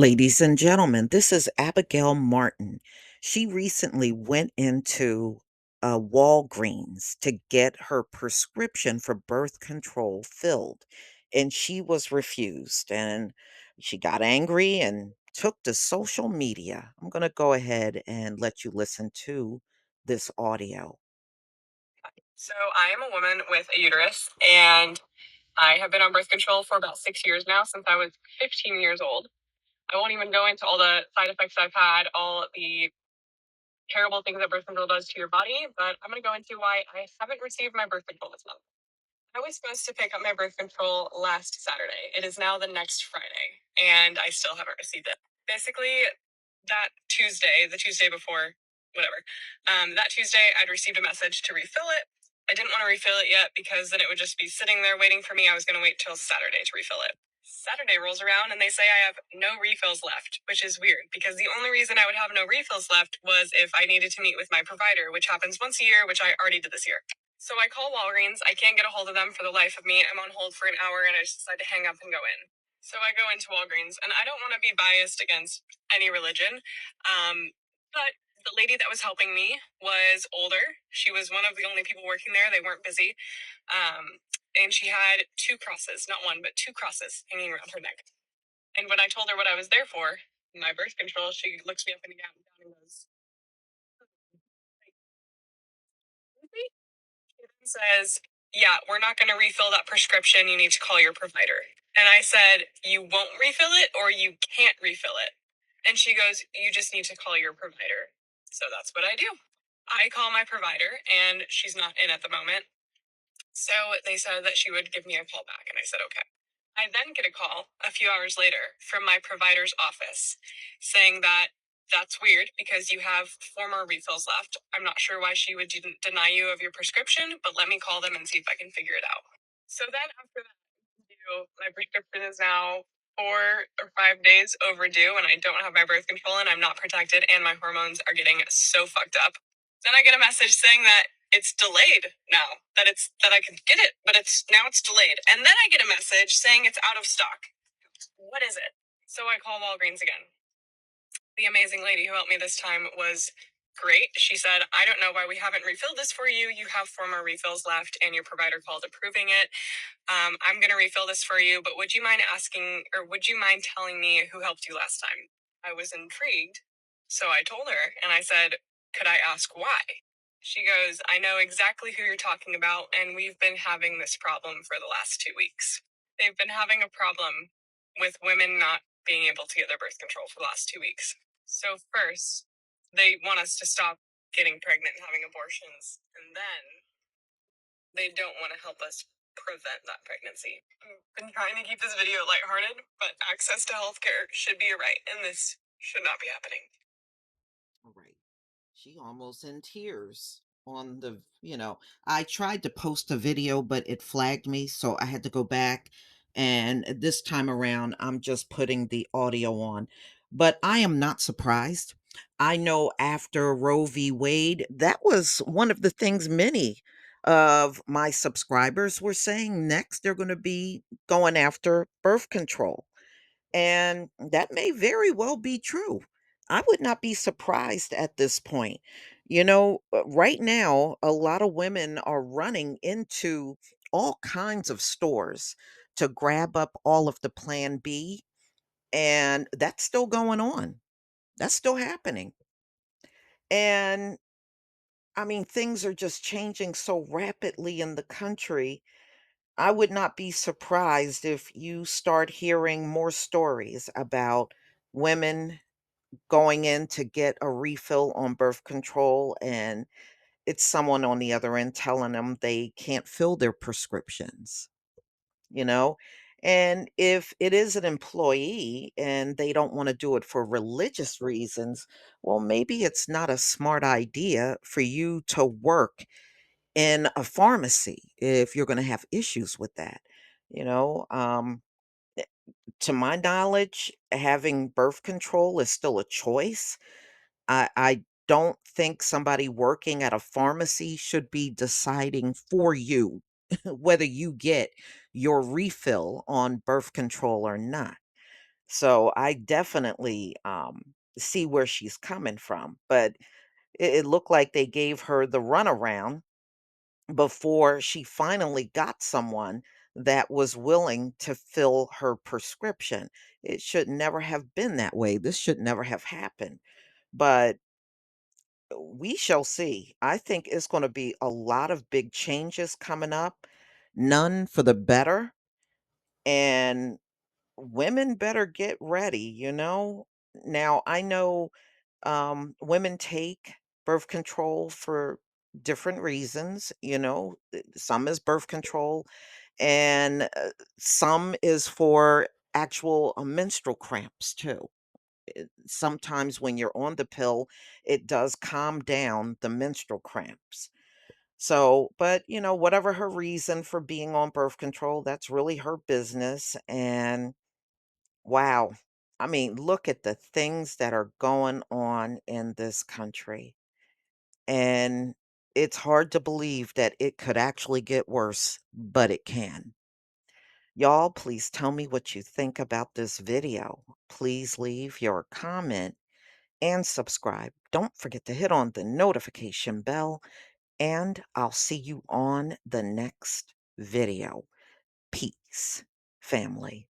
Ladies and gentlemen, this is Abigail Martin. She recently went into Walgreens to get her prescription for birth control filled, and she was refused. And she got angry and took to social media. I'm going to go ahead and let you listen to this audio. So I am a woman with a uterus, and I have been on birth control for about 6 years now, since I was 15 years old. I won't even go into all the side effects I've had, all the terrible things that birth control does to your body, but I'm going to go into why I haven't received my birth control this month. I was supposed to pick up my birth control last Saturday. It is now the next Friday, and I still haven't received it. Basically, that Tuesday, the Tuesday before, whatever, that Tuesday, I'd received a message to refill it. I didn't want to refill it yet because then it would just be sitting there waiting for me. I was going to wait till Saturday to refill it. Saturday rolls around and they say I have no refills left, which is weird because the only reason I would have no refills left was if I needed to meet with my provider, which happens once a year, which I already did this year. So I call Walgreens. I can't get a hold of them for the life of me. I'm on hold for an hour and I just decide to hang up and go in. So I go into Walgreens, and I don't want to be biased against any religion, but the lady that was helping me was older. She was one of the only people working there. They weren't busy. And she had two crosses, not one, but two crosses hanging around her neck. And when I told her what I was there for, my birth control, she looks me up and down and goes, She then says, "Yeah, we're not going to refill that prescription. You need to call your provider." And I said, "You won't refill it or you can't refill it?" And she goes, "You just need to call your provider." So that's what I do. I call my provider, and she's not in at the moment. So they said that she would give me a call back, and I said, okay. I then get a call a few hours later from my provider's office saying that that's weird because you have four more refills left. I'm not sure why she would deny you of your prescription, but let me call them and see if I can figure it out. So then after that, my prescription is now 4 or 5 days overdue, and I don't have my birth control, and I'm not protected, and my hormones are getting so fucked up. Then I get a message saying that it's delayed now, that I can get it, but it's delayed. And then I get a message saying it's out of stock. What is it? So I call Walgreens again. The amazing lady who helped me this time was great. She said, "I don't know why we haven't refilled this for you. You have four more refills left, and your provider called approving it. I'm going to refill this for you, but would you mind asking, or would you mind telling me who helped you last time?" I was intrigued. So I told her, and I said, "Could I ask why?" She goes, "I know exactly who you're talking about, and we've been having this problem for the last 2 weeks." They've been having a problem with women not being able to get their birth control for the last 2 weeks. So, first, they want us to stop getting pregnant and having abortions, and then they don't want to help us prevent that pregnancy. I've been trying to keep this video lighthearted, but access to healthcare should be a right, and this should not be happening. All right. She almost in tears on I tried to post a video, but it flagged me, so I had to go back. And this time around, I'm just putting the audio on. But I am not surprised. I know after Roe v. Wade, that was one of the things many of my subscribers were saying. Next, they're going to be going after birth control. And that may very well be true. I would not be surprised at this point. Right now, a lot of women are running into all kinds of stores to grab up all of the Plan B, and that's still going on. That's still happening. And I mean, things are just changing so rapidly in the country. I would not be surprised if you start hearing more stories about women going in to get a refill on birth control, and it's someone on the other end telling them they can't fill their prescriptions, you know? And if it is an employee and they don't want to do it for religious reasons, well, maybe it's not a smart idea for you to work in a pharmacy if you're going to have issues with that. You know, eh, to my knowledge, having birth control is still a choice. I don't think somebody working at a pharmacy should be deciding for you whether you get your refill on birth control or not. So I definitely see where she's coming from. But it looked like they gave her the runaround before she finally got someone that was willing to fill her prescription. It should never have been that way. This should never have happened. But we shall see. I think it's going to be a lot of big changes coming up, none for the better. And women better get ready, you know? Now, I know women take birth control for different reasons, you know? Some is birth control, and some is for actual menstrual cramps too. Sometimes when you're on the pill, it does calm down the menstrual cramps. So, but whatever her reason for being on birth control, that's really her business. And wow, I mean, look at the things that are going on in this country. And it's hard to believe that it could actually get worse, but it can. Y'all, please tell me what you think about this video. Please leave your comment and subscribe. Don't forget to hit on the notification bell, and I'll see you on the next video. Peace, family.